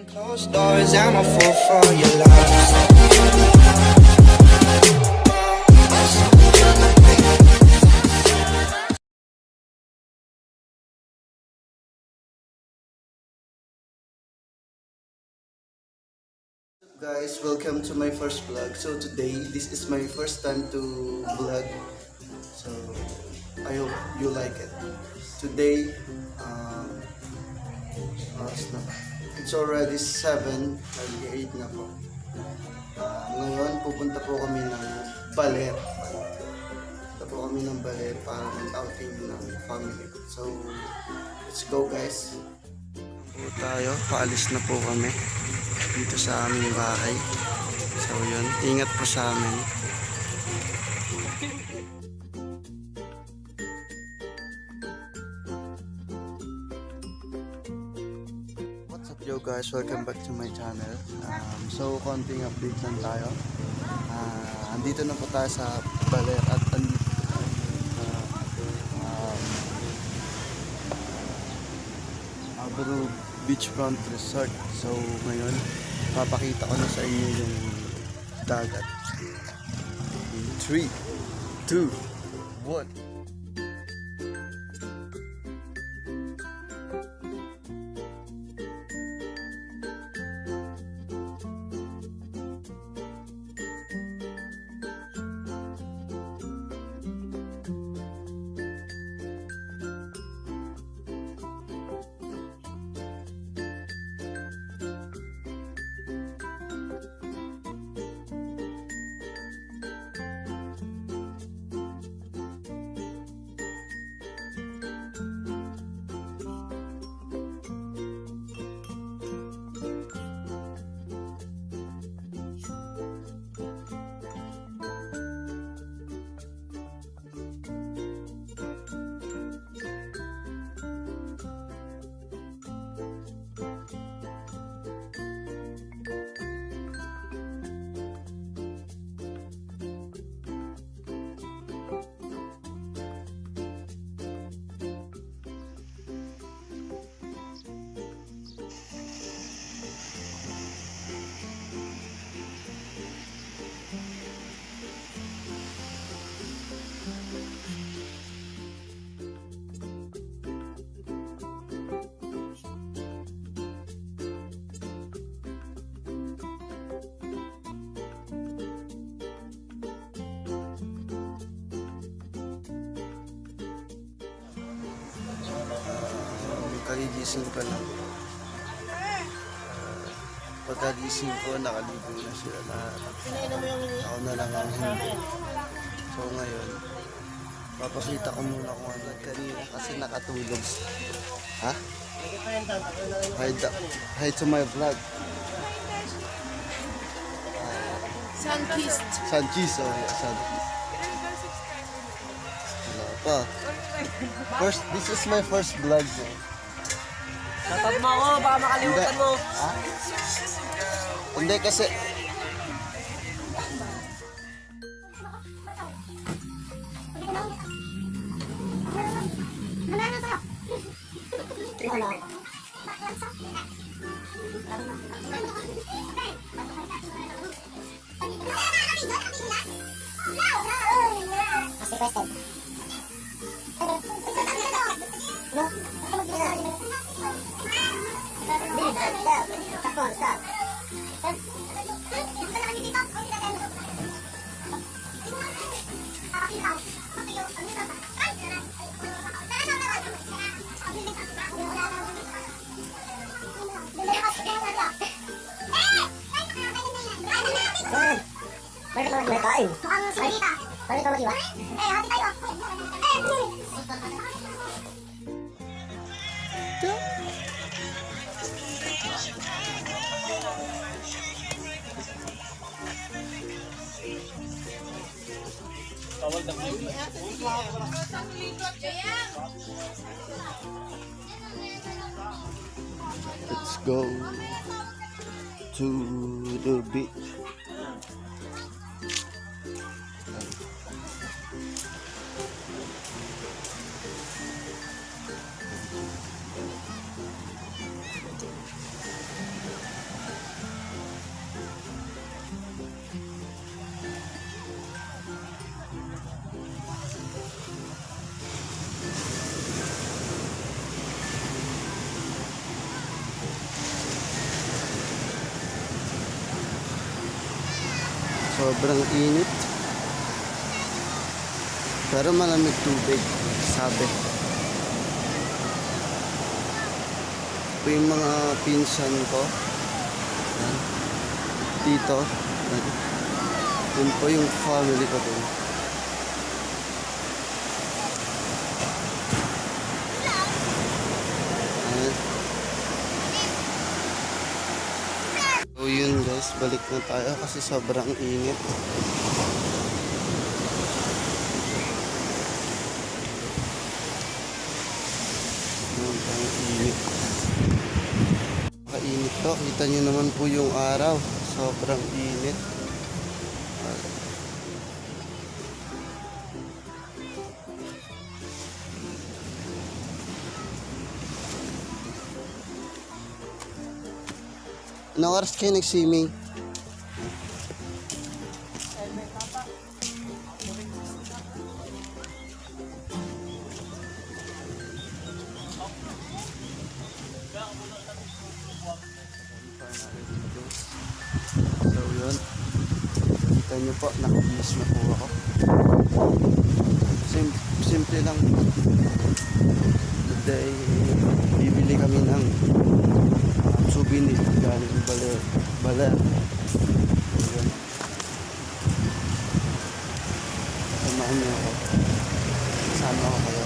Closed doors, I'm a fool for your love. Guys, welcome to my first vlog. So today, this is my first time to vlog. So I hope you like it. Today, it's already 7, nag-8 na po. Ngayon, pupunta po kami ng baler. Pupunta po kami ng baler para mag-outing ng family. So, let's go guys. Po tayo, paalis na po kami dito sa aming bahay. So yun, ingat po sa amin. What's up yo guys, welcome back to my channel. So konting update lang tayo. Andito na po tayo sa baler at andito Abro Beachfront Resort. So ngayon, papakita ko na sa inyo yung dagat. In 3, 2, 1. Kagigising pa lang. Pagkagising ko, nakaligo na sila lahat. Ako na lang ang hindi. So ngayon, papakita ko muna kung ano kanina kasi nakatulog. Ha? Hi to my vlog. Sun-kissed. Sun-kissed, oh yeah, sun-kissed. Wala pa. This is my first vlog. Shoutout mo ako, baka makalimutan mo. Ha? Hindi kasi may kain. Mukhang salita. Salita mo, diba? Hati tayo. let's go to the beach. Sobrang init. Pero malamig tubig, sabi. Ito yung mga pinsan ko. Yan. Dito. Yan. Yun po yung family ko dun. Yan. So yun guys, balik na tayo kasi sobrang init. Sobrang init. Kainit to. Kita nyo naman po yung araw. Sobrang init. Anong oras kayo nag-swimming? So yun, kita nyo po, nakabihis na po ako. Simple lang. Today, bibili kami ng souvenir galing baler. Yun. Samahan niyo ako. Kasama ko kayo.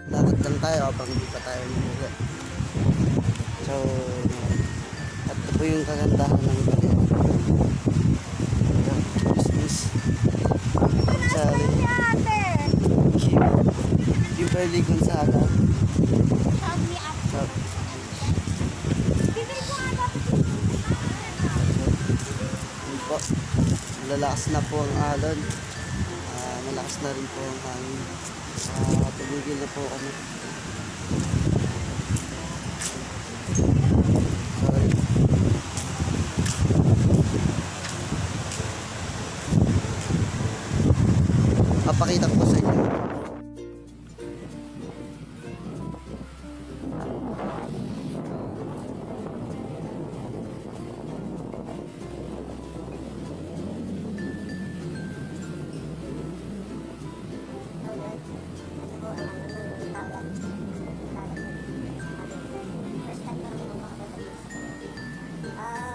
Lakad lang tayo habang hindi pa tayo nila. So, at ito po yung kagandahan ng baler. Business. Challenge. Yung Perli Gonzaga. So, yun po. Lalakas na po ang alon. Malakas na rin po ang hangin. Tumigil na po kami. Sorry. Papakita ko sa inyo.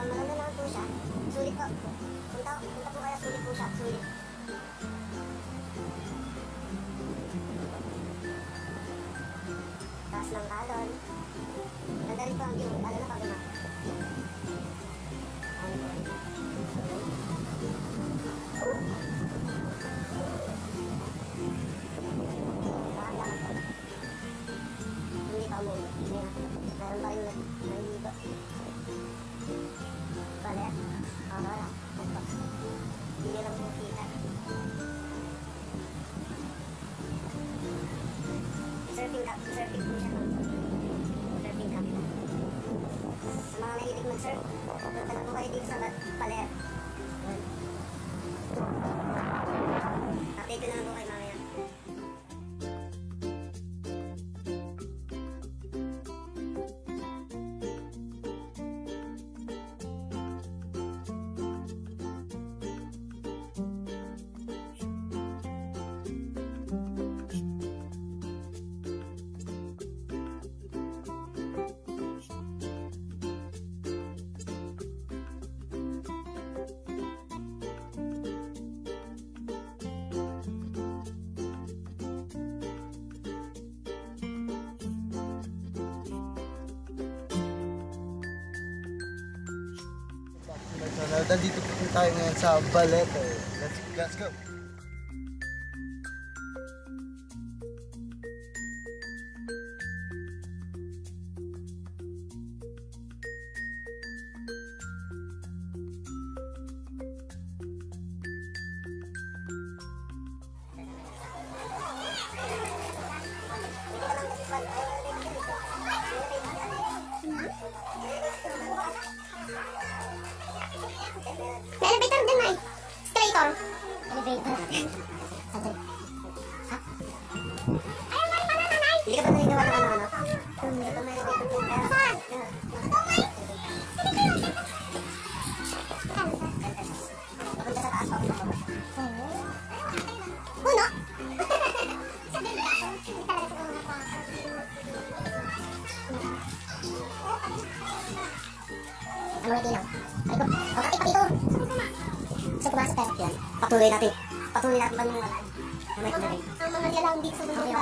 Maganda naman po siya. Sulit po. Punta po kaya sulit po siya. Sulit. Taas ng alon. Maganda rin po ang view. Lalo na pag umaga. Hindi pa umuwi. Meron pa rin naliligo. Baler. Wala. Hindi lang po kita. Surfing cup. Surfing po siya. Surfing cup. Sa mga nahilig mag-surf, punta na po kayo dito sa Baler. Update ko na lang po kayo mamaya. So, nandito po tayo ngayon sa baler. Let's go. Hindi ka ba naniniwala ng ano? Hindi ka ba naniniwala? Saan? Papunta sa taas, papunta sa baba. Puno? Ano may tinaw? Ay ko, okay pa dito. Gusto pumasok pero yan. Patuloy natin. Patuloy natin ba nung ang mga nilalang dito sa dulo.